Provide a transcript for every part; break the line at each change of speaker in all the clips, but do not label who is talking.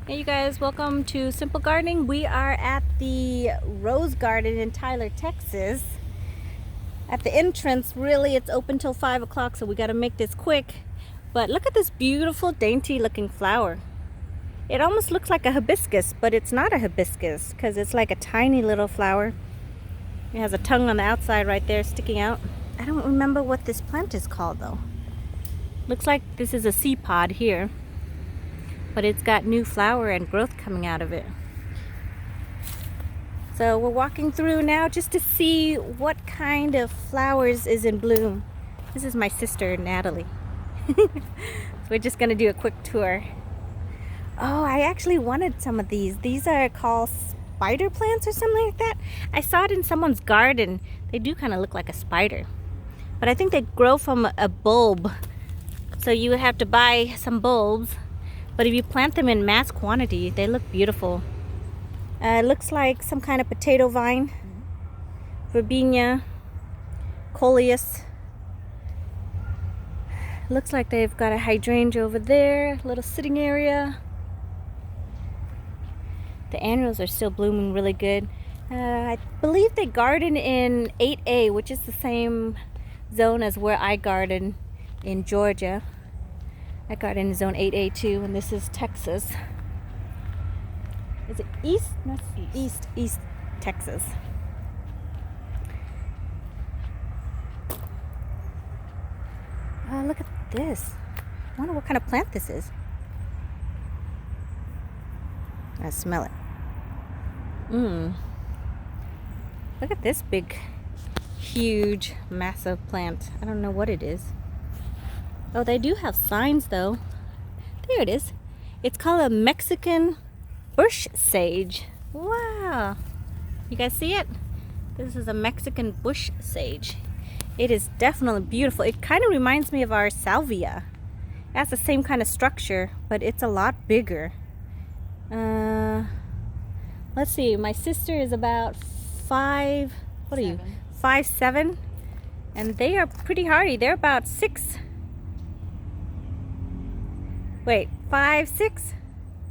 Hey you guys, welcome to Simple Gardening. We are at the Rose Garden in Tyler, Texas. At the entrance, really it's open till 5 o'clock, so we got to make this quick. But look at this beautiful, dainty looking flower. It almost looks like a hibiscus, but it's not a hibiscus because it's like a tiny little flower. It has a tongue on the outside right there sticking out. I don't remember what this plant is called though. Looks like this is a seed pod here, but it's got new flower and growth coming out of it. So we're walking through now just to see what kind of flowers is in bloom. This is my sister, Natalie. So we're just gonna do a quick tour. Oh, I actually wanted some of these. These are called spider plants or something like that. I saw it in someone's garden. They do kind of look like a spider, but I think they grow from a bulb. So you would have to buy some bulbs. But if you plant them in mass quantity, they look beautiful. It looks like some kind of potato vine. Verbena, coleus. Looks like they've got a hydrangea over there, little sitting area. The annuals are still blooming really good. I believe they garden in 8A, which is the same zone as where I garden in Georgia. I garden in zone 8A too, and this is Texas. Is it east? No, it's east Texas. Oh, look at this. I wonder what kind of plant this is. I smell it. Look at this big, huge, massive plant. I don't know what it is. Oh, they do have signs though. There it is. It's called a Mexican bush sage. Wow. You guys see it? This is a Mexican bush sage. It is definitely beautiful. It kind of reminds me of our salvia. It has the same kind of structure, but it's a lot bigger. Let's see. My sister is about 5. What are you? 5'7", and they are pretty hardy. They're about 6. Wait, 5, 6?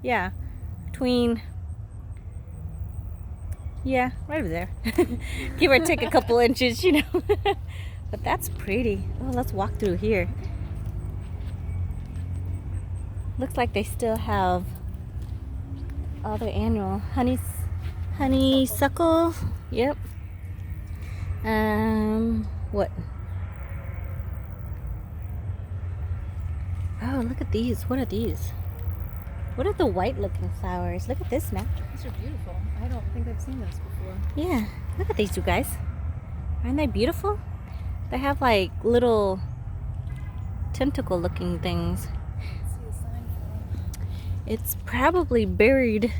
Yeah, between. Yeah, right over there. Give or take a couple inches, you know. But that's pretty. Oh, let's walk through here. Looks like they still have all their annual honeysuckle. Yep. What? Oh, look at these. What are these? What are the white looking flowers? Look at this now.
These are beautiful. I don't think I've seen those before.
Yeah, look at these two guys. Aren't they beautiful? They have like little tentacle looking things. It's probably buried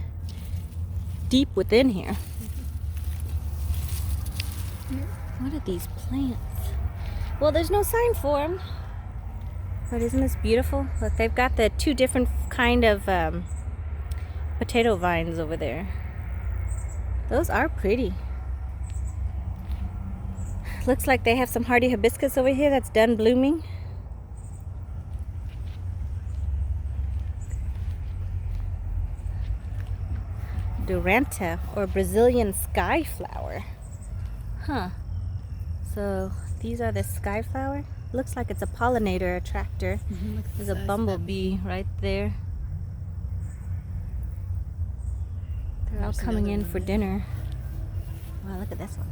deep within here. What are these plants? Well, there's no sign for them. But isn't this beautiful? Look, they've got the 2 different kind of potato vines over there. Those are pretty. Looks like they have some hardy hibiscus over here that's done blooming. Duranta, or Brazilian sky flower. Huh. So these are the sky flower. Looks like it's a pollinator attractor. There's a bumblebee right there. They're all coming in for dinner. Wow, look at this one.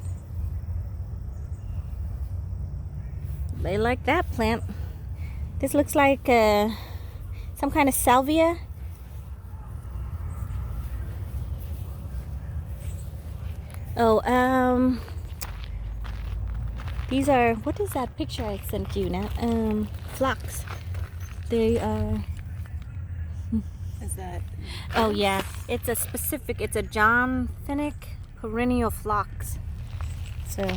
They like that plant. This looks like some kind of salvia. Oh, these are, what is that picture I sent you now? Phlox. They are.
Is that?
Oh yeah, it's a specific. It's a John Finnick perennial phlox. So,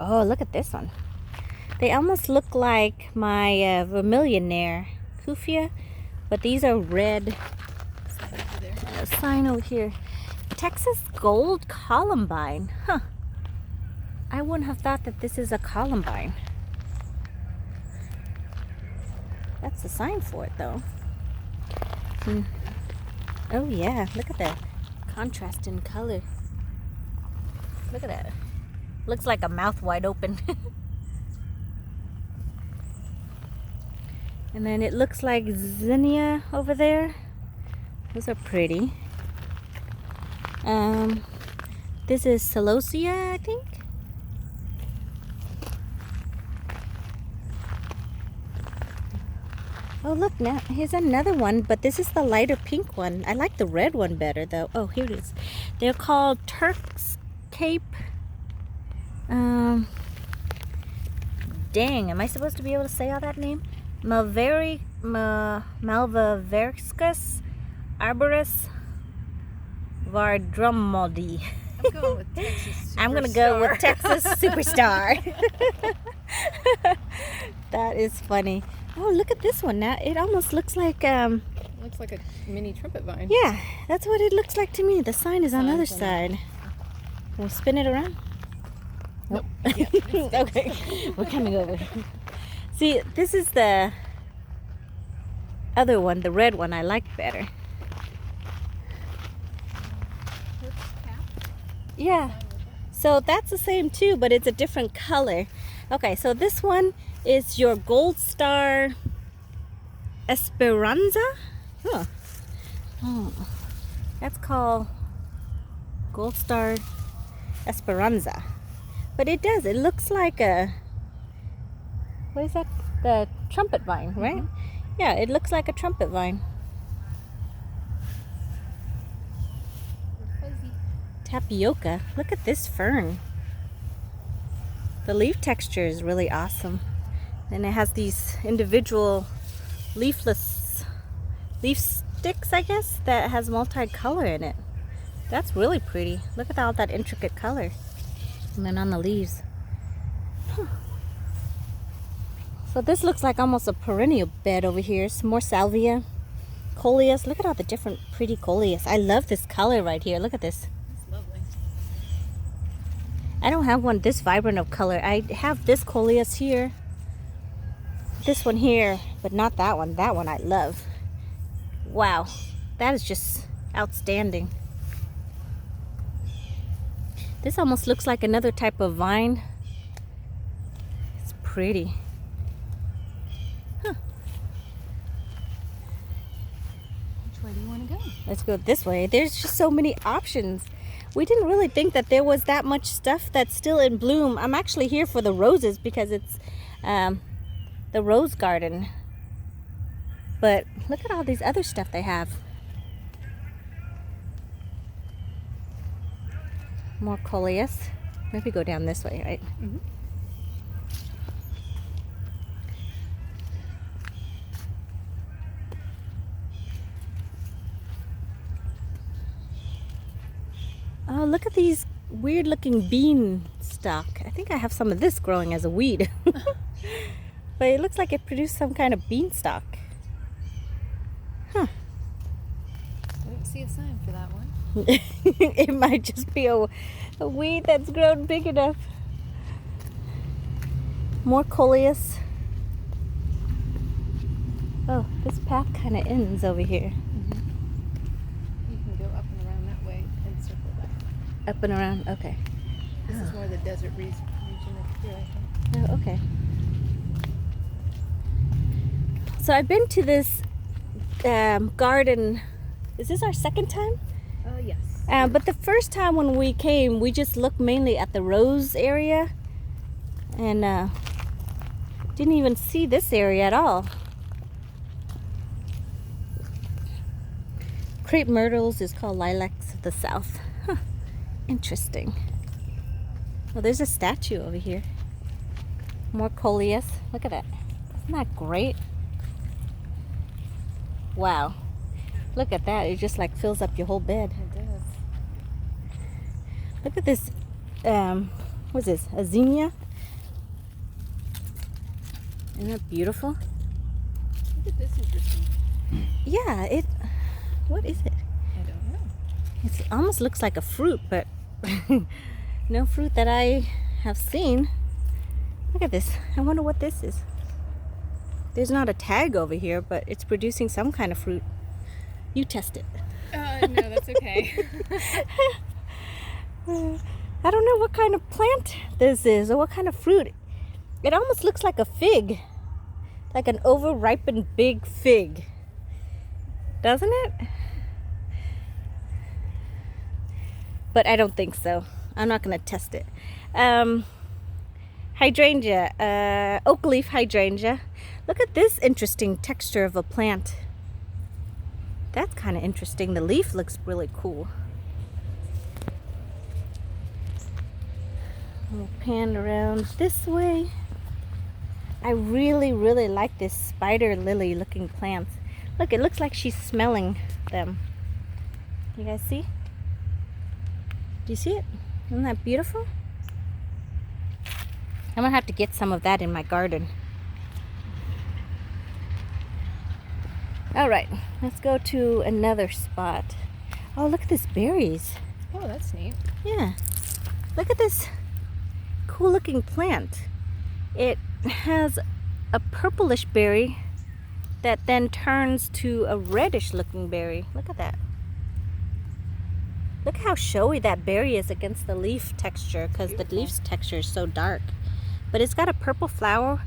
oh, look at this one. They almost look like my vermillionaire Kufia, but these are red. Sign over here. Texas gold columbine. Huh. I wouldn't have thought that this is a columbine. That's the sign for it though. Oh yeah, look at the contrast in color. Look at that. Looks like a mouth wide open. And then it looks like zinnia over there. Those are pretty. This is celosia, I think. Oh look, now here's another one, but this is the lighter pink one. I like the red one better though. Oh, here it is. They're called Turk's Cape. Dang, am I supposed to be able to say all that name? Malvaverscus arboris vardromodi.
I'm going with Texas.
I'm gonna go with Texas Superstar. That is funny. Oh, look at this one. Now it almost looks like
It looks like a mini trumpet vine.
yeah, that's what it looks like to me. The sign is on the other side. Can we spin it around?
Nope.
Okay, we're coming over. See, this is the other one, the red one I like better. Yeah, so that's the same too, but it's a different color. Okay, so this one is your Gold Star Esperanza. Huh. Oh, that's called Gold Star Esperanza. But it does, it looks like a, what is that? The trumpet vine, right? Mm-hmm. Yeah, it looks like a trumpet vine.
Fuzzy.
Tapioca. Look at this fern. The leaf texture is really awesome. And it has these individual leaf sticks, I guess, that has multicolor in it. That's really pretty. Look at all that intricate color. And then on the leaves. Huh. So this looks like almost a perennial bed over here. Some more salvia. Coleus. Look at all the different pretty coleus. I love this color right here. Look at this.
It's lovely.
I don't have one this vibrant of color. I have this coleus here. This one here, but not that one. That one I love. Wow. That is just outstanding. This almost looks like another type of vine. It's pretty. Huh.
Which way do you want to go?
Let's go this way. There's just so many options. We didn't really think that there was that much stuff that's still in bloom. I'm actually here for the roses because it's the rose garden. But look at all these other stuff they have. More coleus. Maybe go down this way, right?
Mm-hmm.
Oh, look at these weird looking bean stalk. I think I have some of this growing as a weed. But it looks like it produced some kind of beanstalk. Huh.
I don't see a sign for that one.
It might just be a weed that's grown big enough. More coleus. Oh, this path kind of ends over here.
Mm-hmm. You can go up and around that way and circle back.
Up and around, okay.
This is more the desert region up here, I think.
Oh, okay. So I've been to this garden. Is this our second time?
Yes.
But the first time when we came, we just looked mainly at the rose area and didn't even see this area at all. Crepe myrtles is called lilacs of the south. Huh. Interesting. Well, there's a statue over here. More coleus. Look at that. Isn't that great? Wow. Look at that. It just like fills up your whole bed.
It does.
Look at this. What's this? A zinnia? Isn't that beautiful?
Look at this interesting.
Yeah, it. What is it?
I don't know.
It almost looks like a fruit, but no fruit that I have seen. Look at this. I wonder what this is. There's not a tag over here, but it's producing some kind of fruit. You test it.
No, that's okay.
I don't know what kind of plant this is or what kind of fruit. It almost looks like a fig. Like an over-ripened big fig. Doesn't it? But I don't think so. I'm not going to test it. Hydrangea, oak leaf hydrangea. Look at this interesting texture of a plant. That's kind of interesting. The leaf looks really cool. We'll pan around this way. I really, really like this spider lily looking plants. Look, it looks like she's smelling them. You guys see? Do you see it? Isn't that beautiful? I'm gonna have to get some of that in my garden. All right, let's go to another spot. Oh, look at this berries.
Oh, that's neat.
Yeah, look at this cool looking plant. It has a purplish berry that then turns to a reddish looking berry. Look at that. Look how showy that berry is against the leaf texture, because the leaf's texture is so dark. But it's got a purple flower,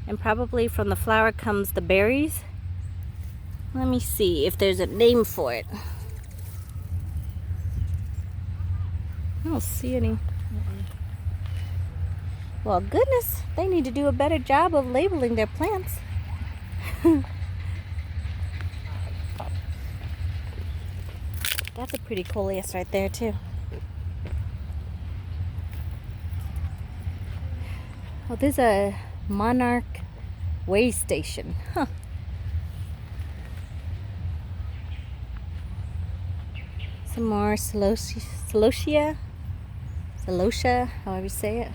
and probably from the flower comes the berries. Let me see if there's a name for it. I don't see any. Well, goodness, they need to do a better job of labeling their plants. That's a pretty coleus right there, too. Oh, there's a monarch way station. Huh. Some more celosia, however you say it.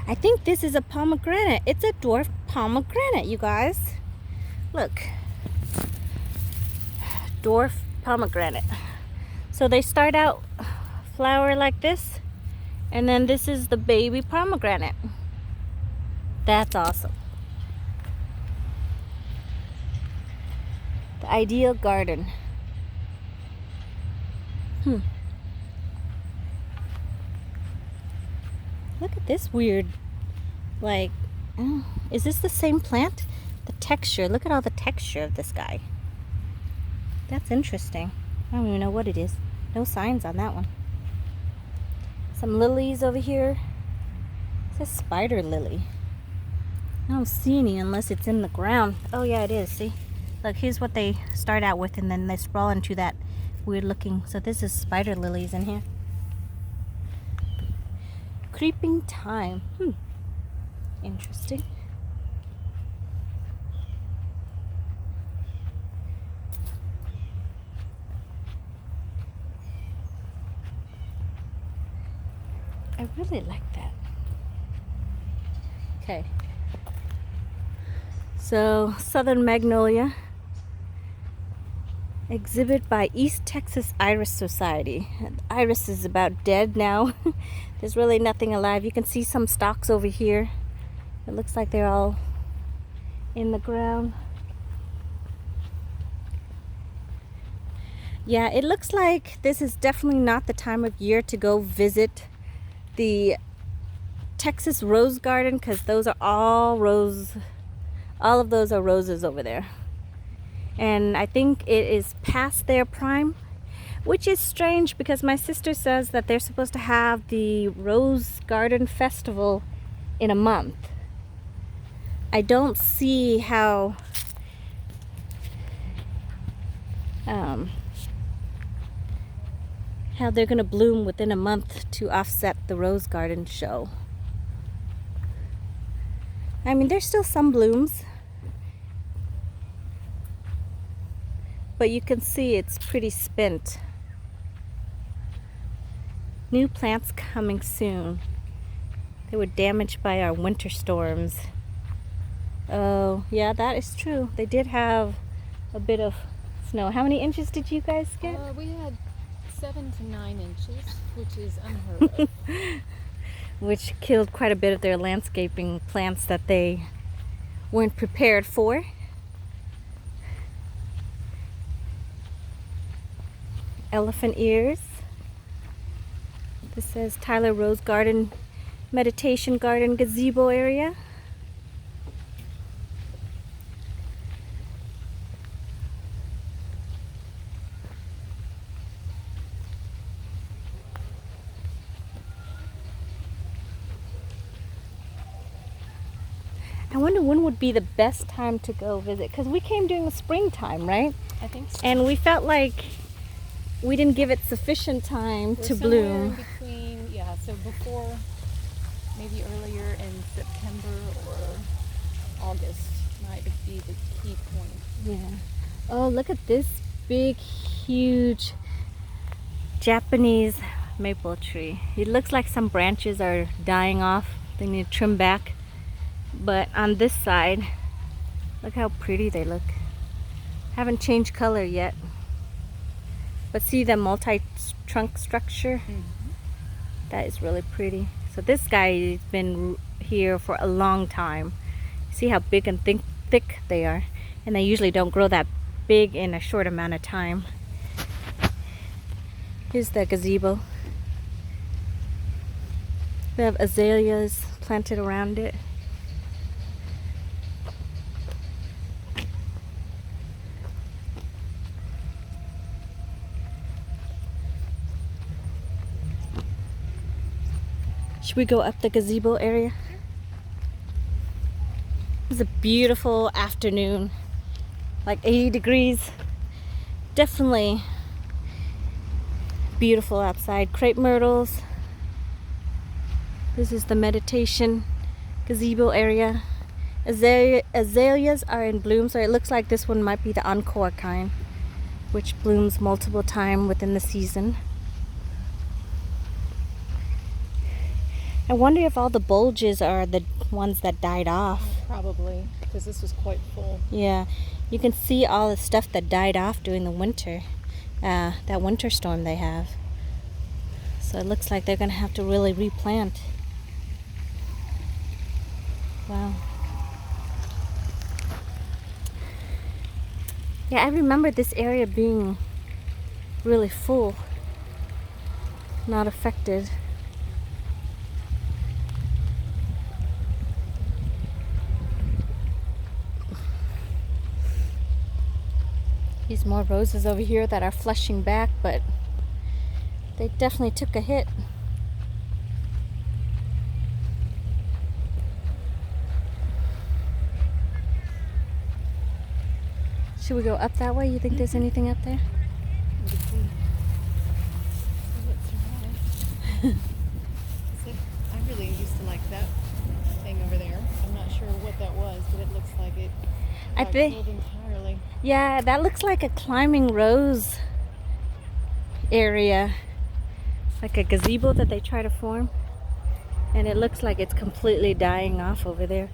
I think this is a pomegranate. It's a dwarf pomegranate, you guys. Look. Dwarf pomegranate. So they start out flower like this, and then this is the baby pomegranate. That's awesome. The ideal garden. Look at this weird, like, is this the same plant? The texture, look at all the texture of this guy. That's interesting. I don't even know what it is. No signs on that one. Some lilies over here. It's a spider lily. I don't see any unless it's in the ground. Oh yeah, it is, see? Look, here's what they start out with, and then they sprawl into that weird looking. So this is spider lilies in here. Creeping thyme. Interesting. I really like that. Okay. So, Southern Magnolia. Exhibit by East Texas Iris Society. Iris is about dead now. There's really nothing alive. You can see some stalks over here. It looks like they're all in the ground. Yeah, it looks like this is definitely not the time of year to go visit the Texas Rose Garden, because those are all all of those are roses over there. And I think it is past their prime, which is strange because my sister says that they're supposed to have the Rose Garden Festival in a month. I don't see how they're going to bloom within a month to offset the Rose Garden show. I mean, there's still some blooms, but you can see it's pretty spent. New plants coming soon. They were damaged by our winter storms. Oh, yeah, that is true. They did have a bit of snow. How many inches did you guys get?
We had 7 to 9 inches, which is unheard of.
Which killed quite a bit of their landscaping plants that they weren't prepared for. elephant ears. This says Tyler Rose Garden Meditation Garden Gazebo Area. I wonder when would be the best time to go visit, because we came during the springtime, right?
I think so.
And we felt like we didn't give it sufficient time
We're
to
somewhere
bloom.
in between, yeah, so before, maybe earlier in September or August might be the key point.
Yeah. Oh, look at this big, huge Japanese maple tree. It looks like some branches are dying off. They need to trim back. But on this side, look how pretty they look. Haven't changed color yet. But see the multi-trunk structure?
Mm-hmm.
That is really pretty. So this guy has been here for a long time. See how big and thick they are. And they usually don't grow that big in a short amount of time. Here's the gazebo. We have azaleas planted around it. Should we go up the gazebo area? It's a beautiful afternoon, like 80 degrees. Definitely beautiful outside. Crepe myrtles. This is the meditation gazebo area. Azaleas are in bloom, so it looks like this one might be the encore kind, which blooms multiple times within the season. I wonder if all the bulges are the ones that died off.
Probably, because this was quite full.
Yeah, you can see all the stuff that died off during the winter, that winter storm they have. So it looks like they're going to have to really replant. Wow. Yeah, I remember this area being really full, not affected. These more roses over here that are flushing back, but they definitely took a hit. Should we go up that way? You think there's anything up there?
I really used to like that thing over there. I'm not sure what that was, but it looks like it
I
got
think-
killed entirely.
Yeah, that looks like a climbing rose area. Like a gazebo that they try to form. And it looks like it's completely dying off over there.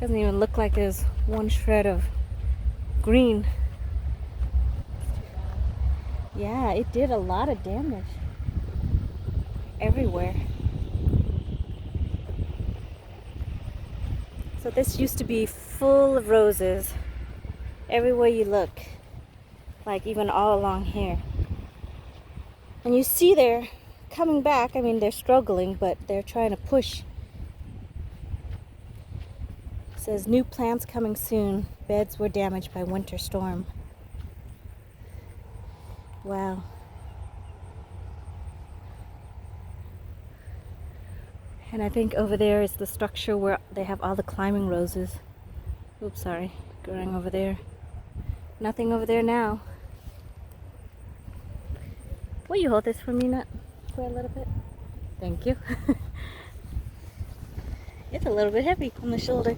Doesn't even look like there's one shred of green. Yeah, it did a lot of damage. Everywhere. So this used to be full of roses. Everywhere you look. Like even all along here. And you see they're coming back. I mean, they're struggling, but they're trying to push. It says new plants coming soon. Beds were damaged by winter storm. Wow. And I think over there is the structure where they have all the climbing roses. Oops, sorry. Growing over there. Nothing over there now. Will you hold this for me, Nut? For a little bit? Thank you. It's a little bit heavy on the shoulder.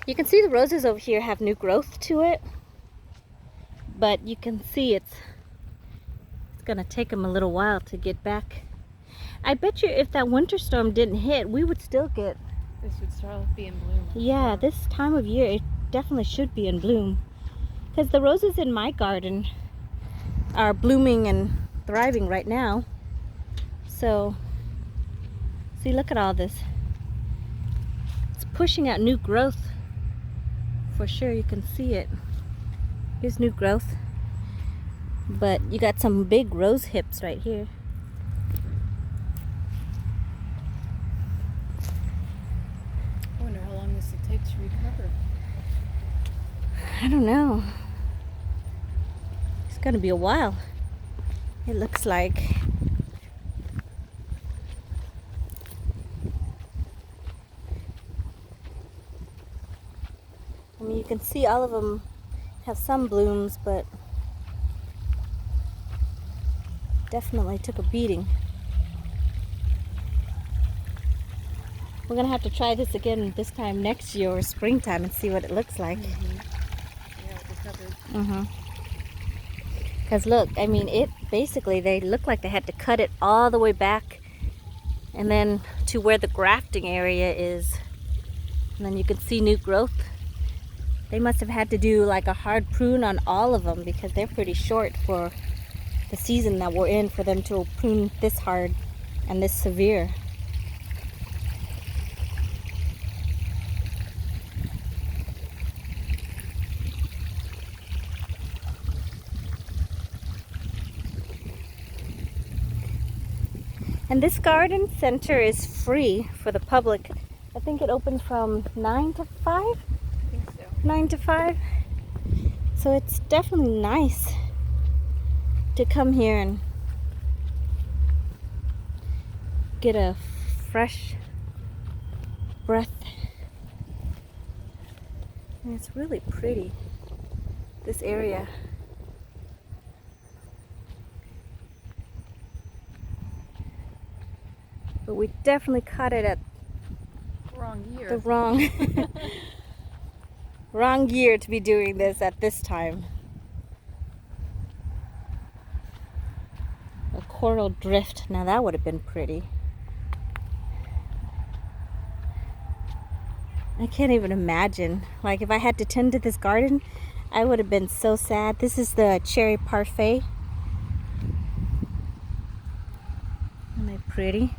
You can see the roses over here have new growth to it. But you can see it's gonna take them a little while to get back. I bet you if that winter storm didn't hit, we would still get...
This would start to be in bloom.
Yeah, this time of year it definitely should be in bloom. Because the roses in my garden are blooming and thriving right now. So, see, look at all this. It's pushing out new growth. For sure, you can see it. Here's new growth. But you got some big rose hips right here.
I wonder how long this will take to recover.
I don't know. It's gonna be a while. It looks like. I mean, you can see all of them have some blooms, but definitely took a beating. We're gonna have to try this again this time next year or springtime and see what it looks like.
Yeah, it recovered.
Because look, I mean, it basically, they look like they had to cut it all the way back and then to where the grafting area is. And then you can see new growth. They must have had to do like a hard prune on all of them because they're pretty short for the season that we're in for them to prune this hard and this severe. And this garden center is free for the public. I think it opens from 9 to 5?
I think so.
9 to 5. So it's definitely nice to come here and get a fresh breath. And it's really pretty, this area. But we definitely caught it at
Wrong year.
the wrong year to be doing this at this time. A coral drift. Now that would have been pretty. I can't even imagine. Like if I had to tend to this garden, I would have been so sad. This is the cherry parfait. Aren't they pretty?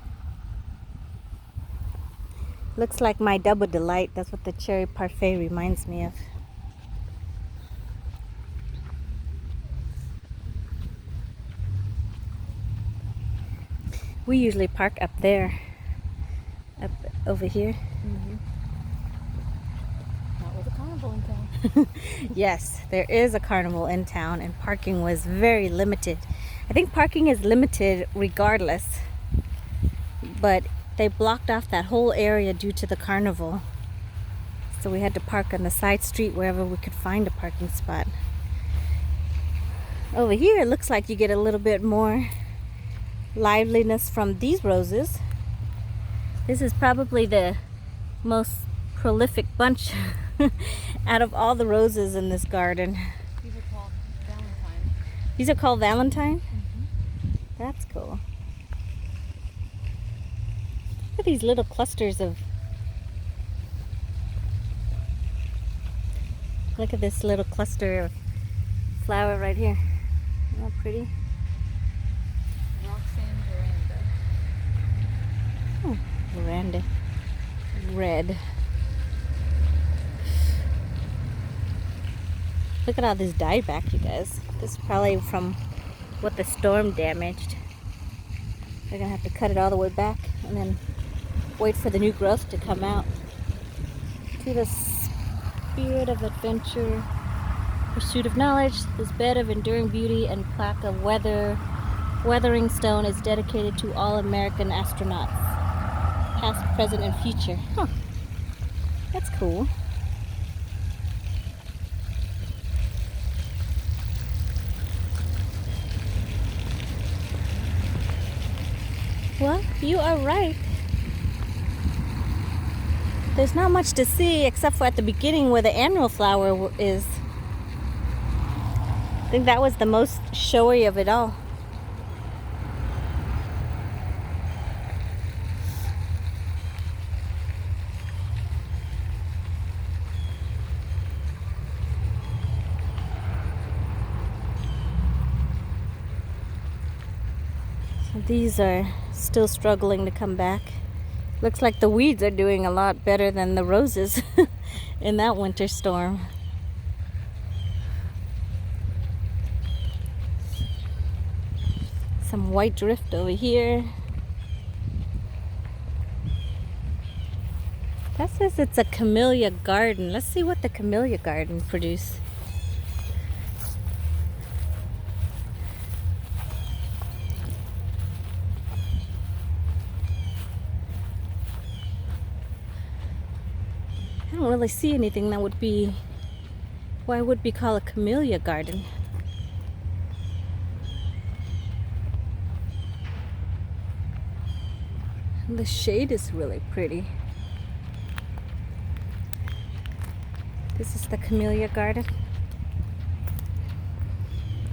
Looks like my double delight. That's what the cherry parfait reminds me of. We usually park up there, up over here.
Not with a carnival in town.
Yes, there is a carnival in town and parking was very limited. I think parking is limited regardless, but they blocked off that whole area due to the carnival. So we had to park on the side street wherever we could find a parking spot. Over here, it looks like you get a little bit more liveliness from these roses. This is probably the most prolific bunch out of all the roses in this garden.
These are called Valentine.
These are called Valentine? That's cool. Look at these little clusters of... Look at this little cluster of flower right here. Isn't that pretty?
Roxanne veranda.
Veranda. Red. Look at all this dieback, you guys. This is probably from what the storm damaged. They're gonna have to cut it all the way back and then wait for the new growth to come out. To the spirit of adventure, pursuit of knowledge, this bed of enduring beauty and plaque of weathering stone is dedicated to all American astronauts, past, present, and future. Huh. That's cool. Well, you are right. There's not much to see except for at the beginning where the annual flower is. I think that was the most showy of it all. So these are still struggling to come back. Looks like the weeds are doing a lot better than the roses in that winter storm. Some white drift over here. That says it's a camellia garden. Let's see what the camellia garden produce. I don't really see anything that would be why would be called a camellia garden. And the shade is really pretty. This is the camellia garden.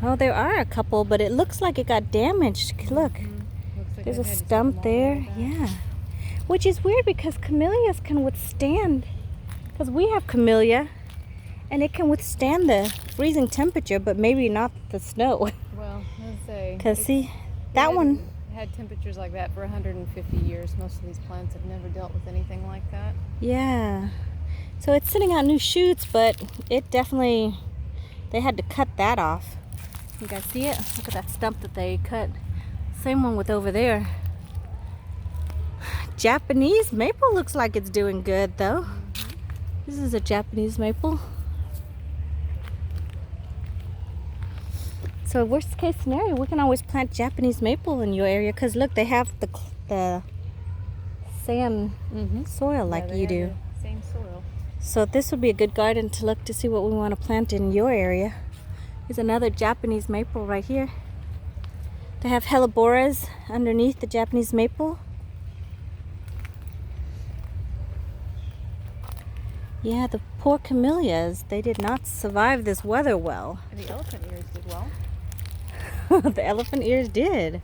Oh, there are a couple, but it looks like it got damaged. Look,
Looks like
there's
I
a
had to take
stump
them all the way
there.
back.
Yeah. Which is weird because camellias can withstand, because we have camellia, and it can withstand the freezing temperature, but maybe not the snow.
Well, let's say.
Because see,
They
that
hadn't
one,
had temperatures like that for 150 years. Most of these plants have never dealt with anything like that.
yeah. So it's sending out new shoots, but it definitely, they had to cut that off. You guys see it? Look at that stump that they cut. Same one with over there. Japanese maple looks like it's doing good though. This is a Japanese maple. So worst case scenario, we can always plant Japanese maple in your area because look, they have the sand soil like
they
you
have
do.
the same soil.
So this would be a good garden to look to see what we want to plant in your area. There's another Japanese maple right here. They have helleborus underneath the Japanese maple. Yeah, the poor camellias, they did not survive this weather well.
And the elephant ears did well.
The elephant ears did.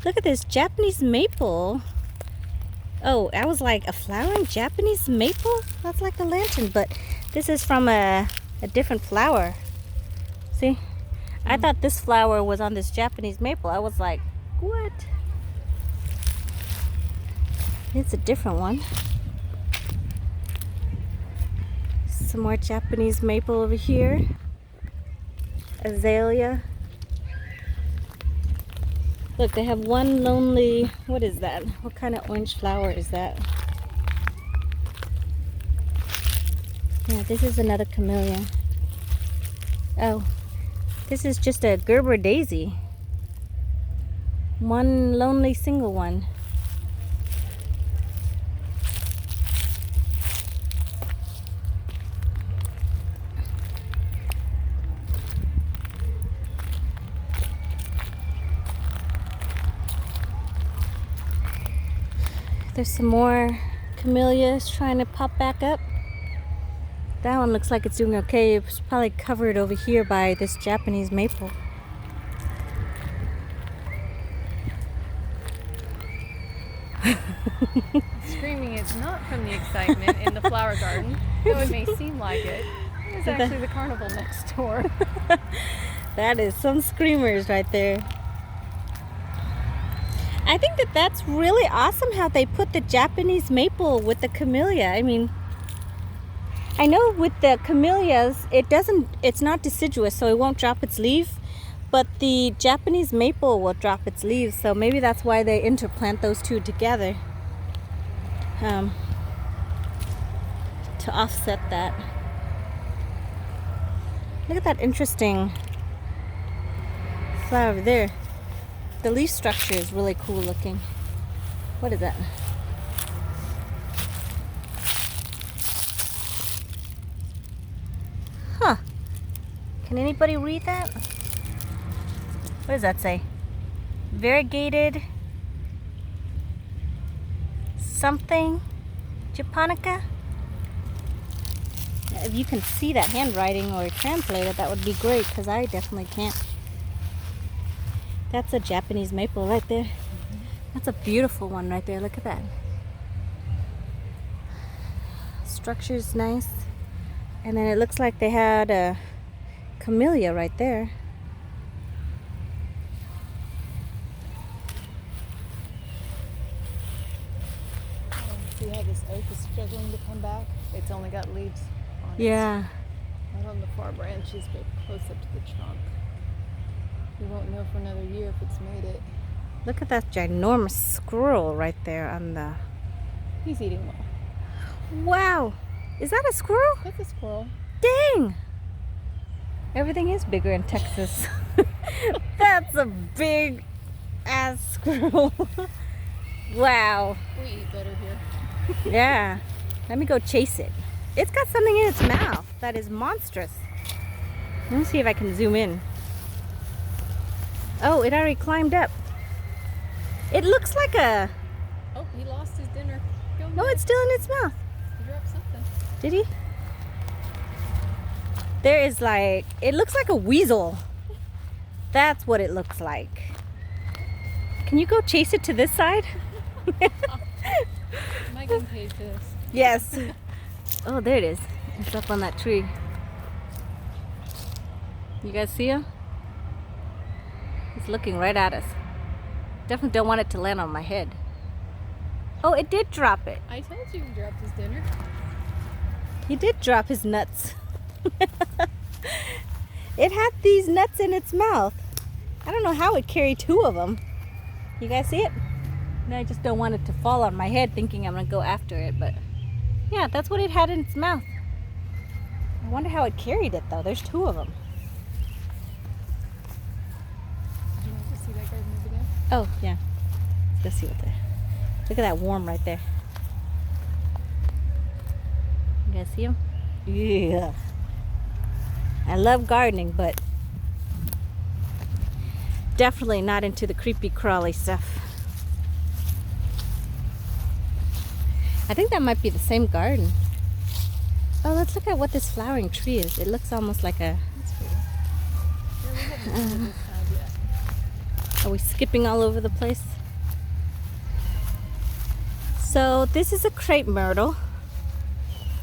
Look at this Japanese maple. Oh, I was like, a flowering Japanese maple? That's like a lantern, but this is from a different flower. See? I thought this flower was on this Japanese maple. I was like, what? It's a different one. Some more Japanese maple over here. Azalea. Look, they have one lonely, what is that? What kind of orange flower is that? Yeah, this is another camellia. Oh, this is just a Gerber daisy. One lonely single one. There's some more camellias trying to pop back up. That one looks like it's doing okay. It's probably covered over here by this Japanese maple.
Screaming is not from the excitement in the flower garden, though it may seem like it. It's actually the carnival next door.
That is some screamers right there. I think that that's really awesome how they put the Japanese maple with the camellia. I mean, I know with the camellias, it's not deciduous, so it won't drop its leaf, but the Japanese maple will drop its leaves, so maybe that's why they interplant those two together to offset that. Look at that interesting flower over there. The leaf structure is really cool looking. What is that? Huh. Can anybody read that? What does that say? Variegated something japonica? If you can see that handwriting or translate it, that would be great, because I definitely can't. That's a Japanese maple right there. That's a beautiful one right there. Look at that. Structure's nice. And then it looks like they had a camellia right there.
See how this oak is struggling to come back? It's only got leaves on it.
Yeah.
Not on the far branches, but close up to the trunk. We won't know for another year if it's made it.
Look at that ginormous squirrel right there on the...
He's eating well.
Wow! Is that a squirrel?
That's a squirrel.
Dang! Everything is bigger in Texas. That's a big ass squirrel. Wow.
We eat better here.
Yeah. Let me go chase it. It's got something in its mouth that is monstrous. Let me see if I can zoom in. Oh, it already climbed up. It looks like a...
Oh, he lost his dinner. Go
No, it's still in its mouth.
He dropped something.
Did he? There is like... It looks like a weasel. That's what it looks like. Can you go chase it to this side?
Am I getting paid for this?
Yes. Oh, there it is. It's up on that tree. You guys see him? He's looking right at us. Definitely don't want it to land on my head. Oh, it did drop it.
I told you he dropped his dinner.
He did drop his nuts. It had these nuts in its mouth. I don't know how it carried two of them. You guys see it? No, I just don't want it to fall on my head thinking I'm going to go after it, but yeah, that's what it had in its mouth. I wonder how it carried it though. There's two of them.
Do you want to see that garden over there?
Oh, yeah. Let's see what the... Look at that worm right there. You guys see him? Yeah. I love gardening, but definitely not into the creepy crawly stuff. I think that might be the same garden. Oh, let's look at what this flowering tree is. It looks almost like a...
That's pretty. Yeah, we haven't been to this side yet.
Are we skipping all over the place? So this is a crepe myrtle.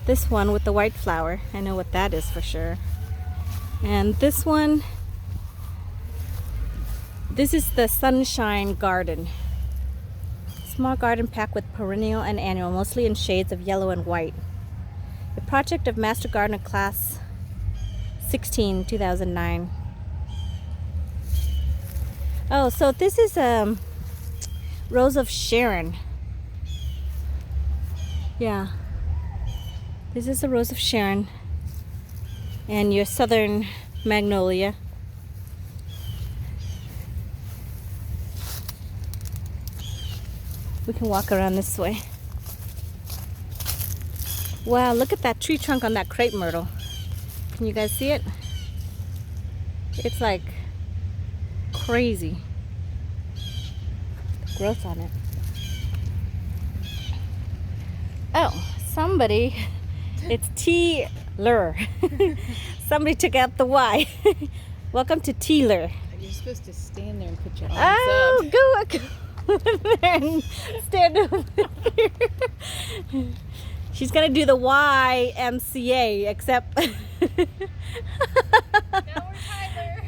This one with the white flower. I know what that is for sure. And this one, this is the Sunshine Garden. Small garden packed with perennial and annual, mostly in shades of yellow and white. The project of Master Gardener Class 16, 2009. Oh, so this is Rose of Sharon. Yeah. This is a Rose of Sharon. And your southern magnolia. We can walk around this way. Wow, look at that tree trunk on that crepe myrtle. Can you guys see it? It's like crazy. The growth on it. Oh, somebody, it's Teeler. Somebody took out the Y. Welcome to Teeler.
You're supposed to stand there and put your arms
Oh,
up.
go over there and stand over here. She's gonna do the YMCA, except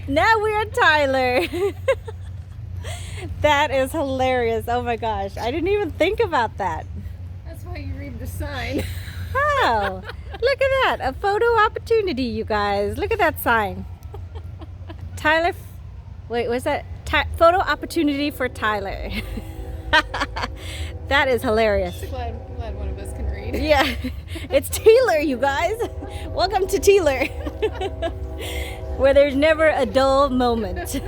now we're Tyler. That is hilarious. Oh my gosh, I didn't even think about that.
That's why you read the sign.
Oh, look at that. A photo opportunity, you guys. Look at that sign. Tyler, wait, was that? Photo opportunity for Tyler. That is hilarious.
Glad one of us can read.
Yeah, it's Taylor, you guys. Welcome to Taylor, where there's never a dull moment.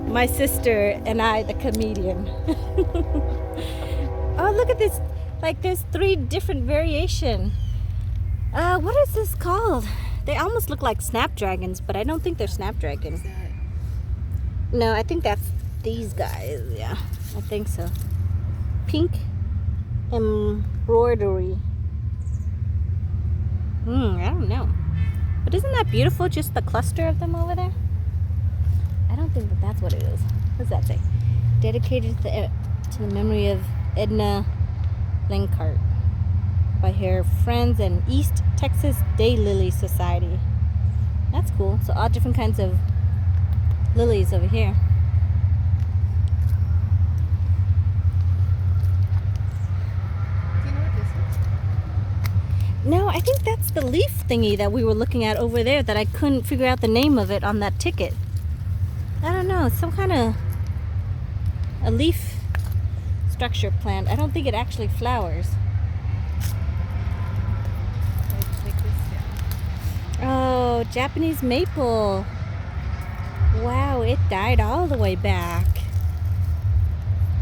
My sister and I, the comedian. Oh, look at this. Like, there's 3 different variation. What is this called? They almost look like snapdragons, but I don't think they're snapdragons.
What's that?
No, I think that's these guys. Yeah, I think so. Pink embroidery. I don't know. But isn't that beautiful, just the cluster of them over there? I don't think that that's what it is. What does that say? Dedicated to the memory of Edna Linkart by her friends and East Texas Daylily Society. That's cool. So all different kinds of lilies over here.
Do you know what this is?
No, I think that's the leaf thingy that we were looking at over there that I couldn't figure out the name of it on that ticket. I don't know, it's some kind of a leaf structure plant. I don't think it actually flowers.
Let's take this down.
Oh, Japanese maple. Wow, it died all the way back.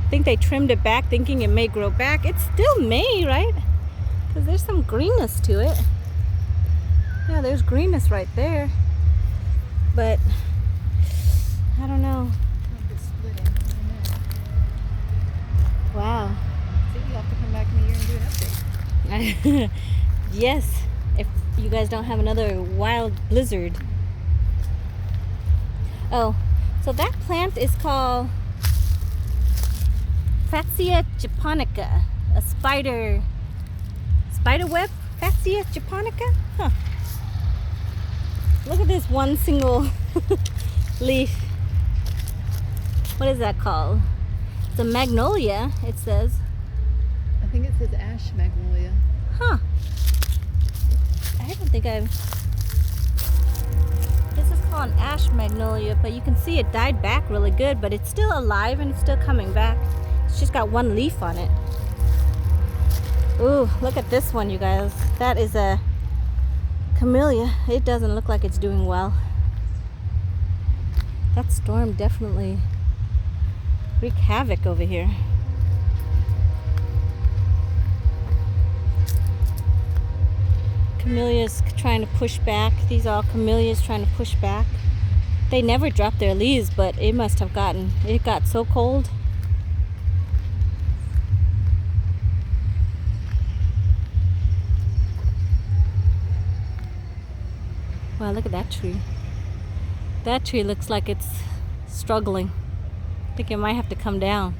I think they trimmed it back thinking it may grow back. It still may, right? Because there's some greenness to it. Yeah, there's greenness right there. But I don't know.
Make it split in. I don't know.
Wow.
See, you'll have to come back in a year and do an update.
Yes, if you guys don't have another wild blizzard. Oh, so that plant is called Fatsia japonica, a spider web. Fatsia japonica? Huh. Look at this one single leaf. What is that called? It's a magnolia, it says.
I think it says ash magnolia.
Huh. I don't think I've... This is called an ash magnolia, but you can see it died back really good, but it's still alive and it's still coming back. It's just got one leaf on it. Ooh, look at this one, you guys. That is a camellia. It doesn't look like it's doing well. That storm definitely wreaked havoc over here. Camellias trying to push back. These are all camellias trying to push back. They never drop their leaves, but it must have gotten, it got so cold. Wow, look at that tree. That tree looks like it's struggling. I think it might have to come down.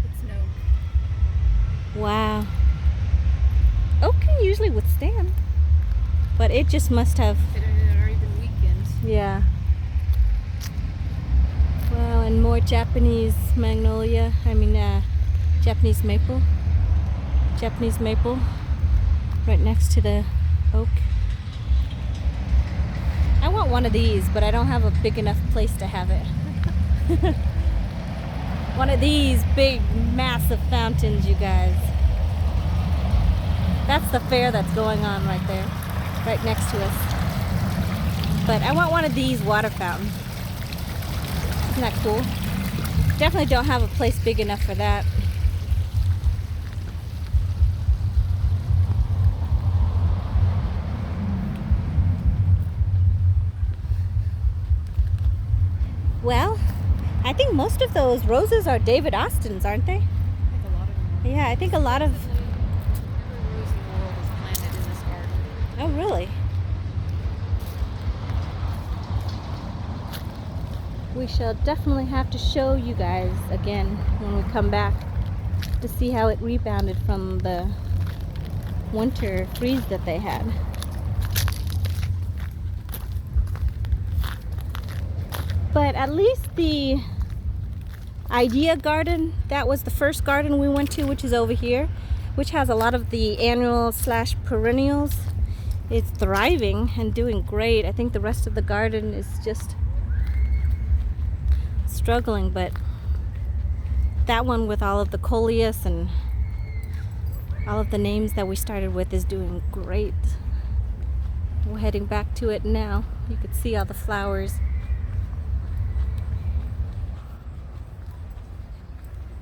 It's an oak.
Wow. Oak can usually withstand, but it just must have.
It had already been weakened.
Yeah. Wow, and more Japanese magnolia. Japanese maple. Japanese maple right next to the oak. I want one of these, but I don't have a big enough place to have it. One of these big, massive fountains, you guys. That's the fair that's going on right there, right next to us. But I want one of these water fountains. Isn't that cool? Definitely don't have a place big enough for that. Well, I think most of those roses are David Austin's, aren't they?
I think a lot of them are.
Yeah, I think a lot of...
Every rose in the world is planted in this garden.
Oh, really? We shall definitely have to show you guys again when we come back to see how it rebounded from the winter freeze that they had. But at least the Idea Garden, that was the first garden we went to, which is over here, which has a lot of the annual/perennials. It's thriving and doing great. I think the rest of the garden is just struggling, but that one with all of the coleus and all of the names that we started with is doing great. We're heading back to it now. You can see all the flowers.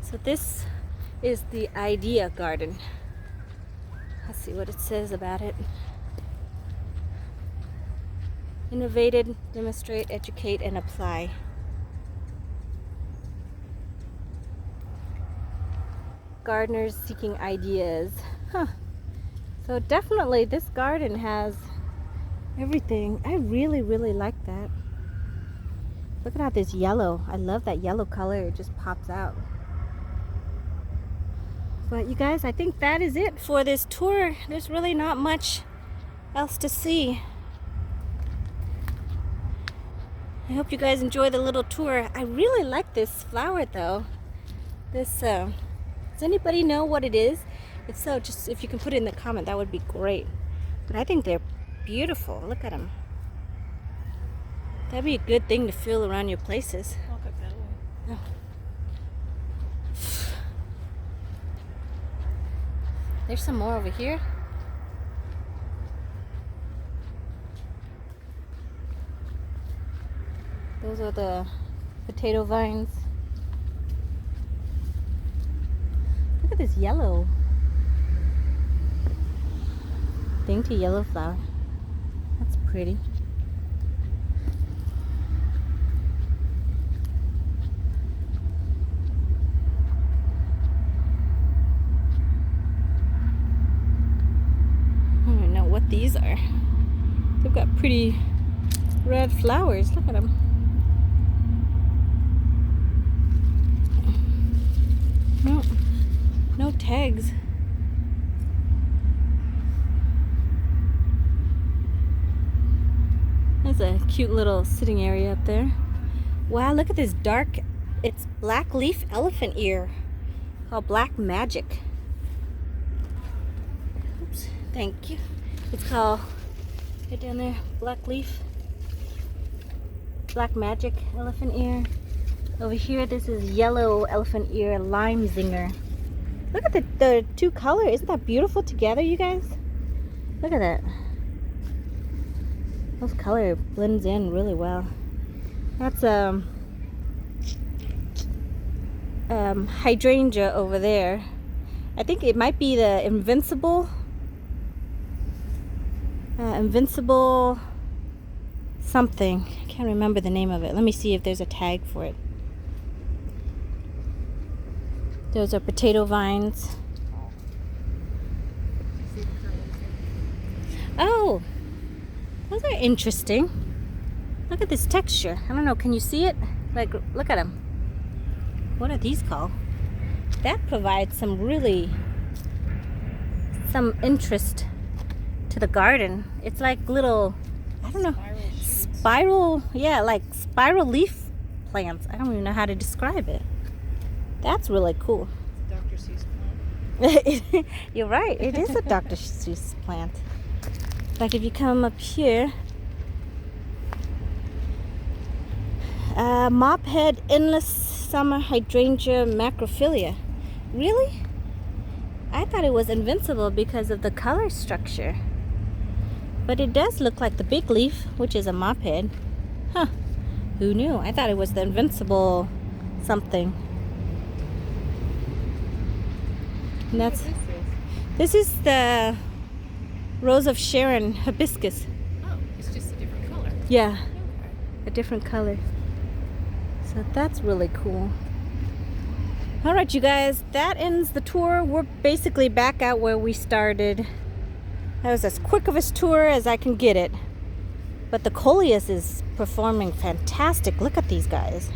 So this is the Idea Garden. Let's see what it says about it. Innovated, demonstrate, educate, and apply. Gardeners seeking ideas. Huh. So definitely this garden has everything. I really, really like that. Look at all this yellow. I love that yellow color. It just pops out. But you guys, I think that is it for this tour. There's really not much else to see. I hope you guys enjoy the little tour. I really like this flower though. This, does anybody know what it is? If so, just if you can put it in the comment, that would be great. But I think they're beautiful. Look at them. That'd be a good thing to fill around your places.
Walk up that way.
Oh. There's some more over here. Those are the potato vines. Look at this yellow. Dainty yellow flower. That's pretty. I don't know what these are. They've got pretty red flowers. Look at them. No tags. There's a cute little sitting area up there. Wow, look at this dark, it's black leaf elephant ear called Black Magic. Oops, thank you. It's called, right down there, black leaf, Black Magic elephant ear. Over here, this is yellow elephant ear lime zinger. Look at the two colors. Isn't that beautiful together, you guys? Look at that. Those color blends in really well. That's hydrangea over there. I think it might be the invincible something. I can't remember the name of it. Let me see if there's a tag for it. Those are potato vines. Oh, those are interesting. Look at this texture. I don't know, can you see it? Like, look at them. What are these called? That provides some interest to the garden. It's like little, I don't know, spiral, yeah, like spiral leaf plants. I don't even know how to describe it. That's really cool.
Dr. Seuss plant.
You're right, it is a Dr. Seuss plant. Like if you come up here, mophead endless summer hydrangea macrophylla. Really? I thought it was invincible because of the color structure. But it does look like the big leaf, which is a mophead. Huh. Who knew? I thought it was the invincible something. And this is the Rose of Sharon hibiscus.
Oh, it's just a different color.
Yeah,
Okay.
a different color. So that's really cool. All right, you guys, that ends the tour. We're basically back out where we started. That was as quick of a tour as I can get it. But the coleus is performing fantastic. Look at these guys.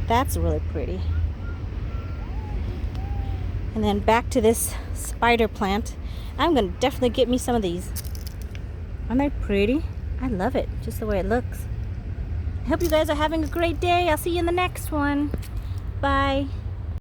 That's really pretty. And then back to this spider plant. I'm gonna definitely get me some of these. Aren't they pretty? I love it, just the way it looks. I hope you guys are having a great day. I'll see you in the next one. Bye.